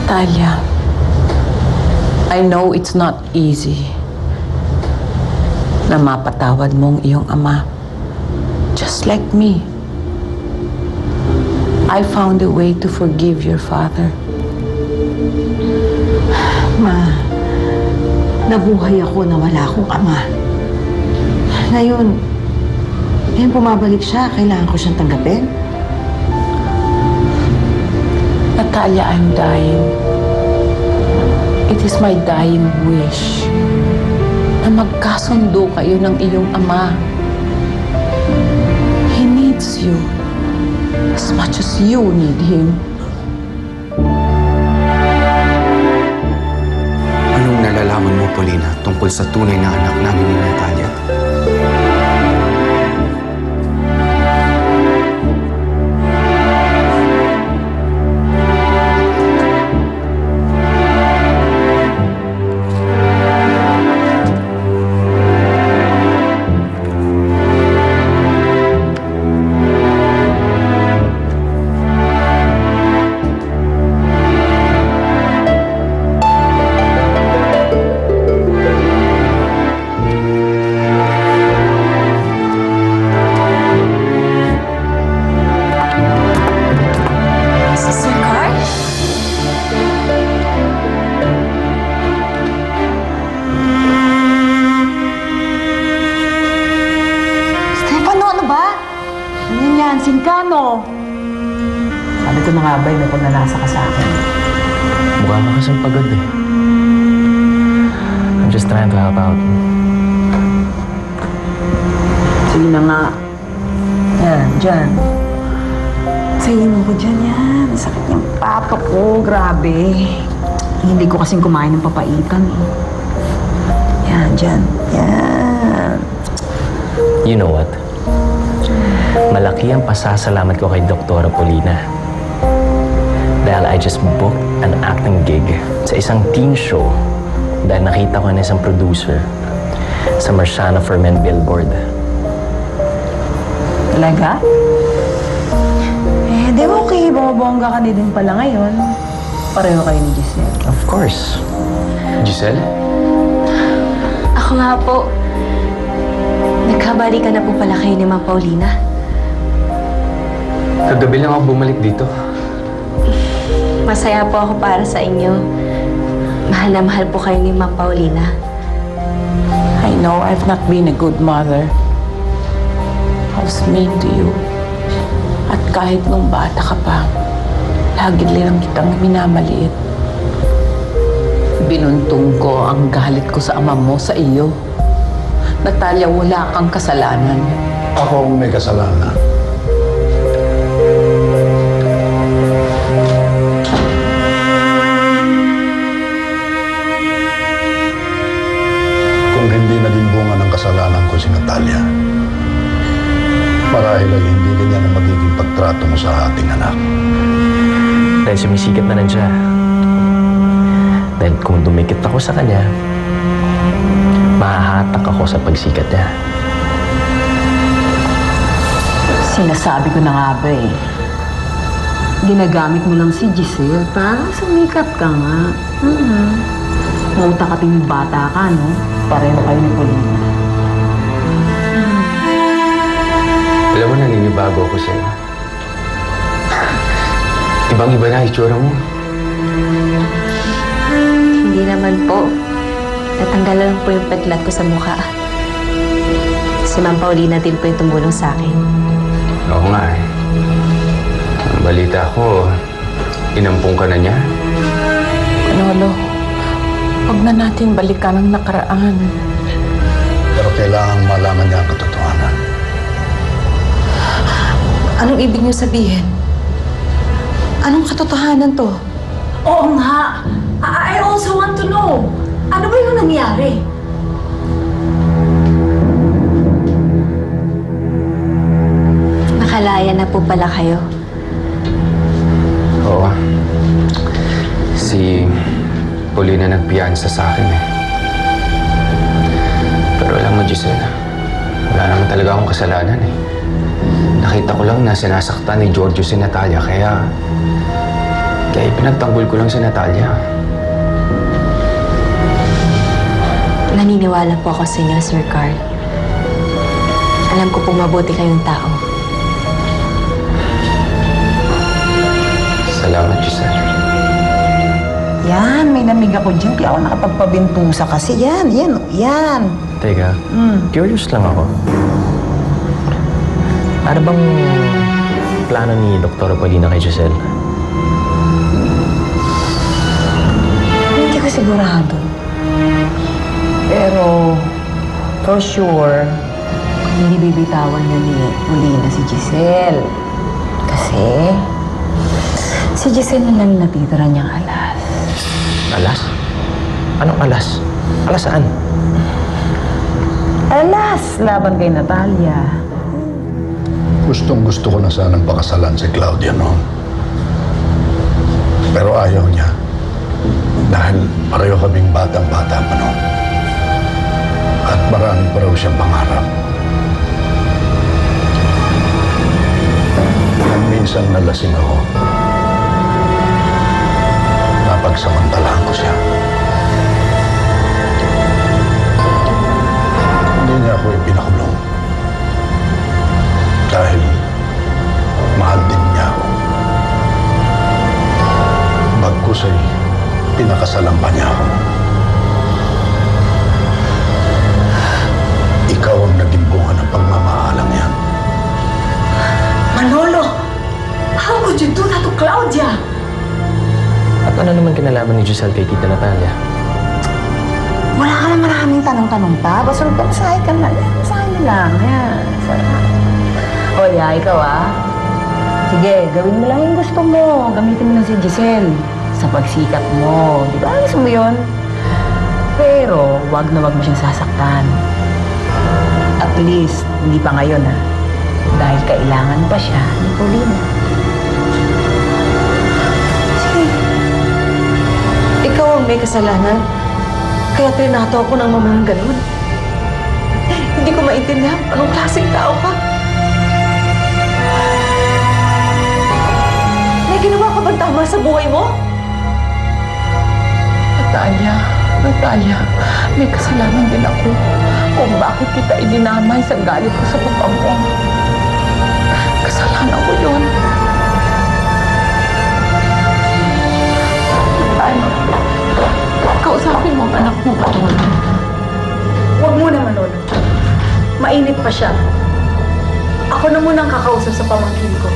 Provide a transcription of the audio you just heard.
Natalia, I know it's not easy na mapatawad mong iyong ama. Just like me. I found a way to forgive your father. Ma, nabuhay ako na wala akong ama. Ngayon bumabalik siya. Kailangan ko siyang tanggapin. Natalia, I'm dying. It is my dying wish na magkasundo kayo ng iyong ama. He needs you as much as you need him. Anong nalalaman mo, Paulina, tungkol sa tunay na anak namin ni Natalia? Sinkano! Sabi ko na nga ba, may pagnanasa ka sa akin. Mukha ka kasing pagod eh. I'm just trying to help out. Sige na nga. Yan, dyan. Sayin mo ko dyan yan. Sakit yung papa ko. Grabe. Hindi ko kasing kumain ng papaitan eh. Yan, dyan. Yan. You know what? Malaki ang pasasalamat ko kay Dr. Paulina. Dahil I just booked an acting gig sa isang teen show dahil nakita ko na isang producer sa Marciano Fermin billboard. Talaga? Eh, di okay. Bongga ka din pala ngayon. Pareho kayo ni Giselle. Of course. Giselle? Ako nga po. Nagkabalikan na po pala kayo ni Ma'am Paulina. Kagabi lang ako bumalik dito. Masaya po ako para sa inyo. Mahal na mahal po kayo ni Ma'am Paulina. I know I've not been a good mother. I was mean to you. At kahit nung bata ka pa, lagi lang kitang minamaliit. Binuntong ko ang galit ko sa ama mo sa iyo. Natalia, wala kang kasalanan. Ako ang may kasalanan. Kung hindi naging bunga ng kasalanan ko si Natalia, marahil ay hindi ganyan ang magiging pagtrato mo sa ating anak. Dahil sumisikat na lang siya. Dahil kung dumikit ako sa kanya, mahahatak ako sa pagsikat niya. Sinasabi ko na nga ba eh. Ginagamit mo lang si Giselle para sumikat ka nga. Mauta ka ting bata ka, no? Pareho kayo ni Paulina. Alam mo, naninibago ako sa'yo. Ibang-iba na itsura mo. Hindi naman po. Natanggal lang po yung peklat ko sa mukha. Si Ma'am Paulina din po yung tumulong sa akin. Oo nga eh. Ang balita ko, inampung ka na niya. Lolo, huwag na natin balikan ang nakaraan. Pero kailangan malaman niya ang katotohanan. Anong ibig niyo sabihin? Anong katotohanan to? Oo nga. I also want to know. Ano ba yung nangyari? Nakalaya na po pala kayo. Oo. Si Paulina nagpiyansa sa akin eh. Pero alam mo, Giselle, wala naman talaga akong kasalanan eh. Nakita ko lang na sinasaktan ni Giorgio si Natalia, kaya Kaya pinagtanggol ko lang si Natalia. Naniniwala po ako sa inyo, Sir Carl. Alam ko pong mabuti kayong tao. Salamat, Giselle. Yan, may lamig ako dyan. Di ako nakapagpabintusa kasi. Yan. Teka, curious lang ako. Ano bang plano ni Dr. Paulina kay Giselle? Hindi ko sigurado. Pero, for sure, hindi bibitawan niya ni Paulina si Giselle. Kasi, si Giselle na lang natitira niyang alas. Alas? Anong alas? Alas saan? Alas, laban kay Natalia. Gustong-gusto ko na sanang pakasalan si Claudia noon. Pero ayaw niya. Dahil pareho kaming batang-bata pa noon. At marami pa raw siyang pangarap. Nang minsan nalasing ako, napagsamantalahan ko siya. Hindi niya ako ipinakulong. Dahil mahal din niya ako. Bagkus ay pinakasalan pa niya ako. Ikaw ang naging bunga ng pagmamahalang yan. Manolo, how could you do that to Claudia? At ano naman kinalaman ni Giselle kay Tita Natalia? Wala ka na maraming tanong-tanong pa. Basta magpasahay ka na. Masahay na lang. Yan. O, ikaw Sige, gawin mo lang yung gusto mo. Gamitin mo lang si Giselle sa pagsikat mo. Di ba? Gusto mo yun? Pero, wag na wag mo siyang sasaktan. At least, hindi pa ngayon, Dahil kailangan pa siya ni Paulina. Sige. Ikaw ang may kasalanan. Kaya trinato ako ng mamang ganun. Hindi ko maintindihan anong klaseng tao ka. May ginawa ka bang tama sa buhay mo? Natalia, may kasalanan din ako kung bakit kita idinamay sa galit ko sa papa mo. Kasalanan ko yun. Natalia, kausapin mo ang anak mo ba? Huwag mo naman, Lolo. Mainit pa siya. Ako na munang kakausap sa pamangkin ko.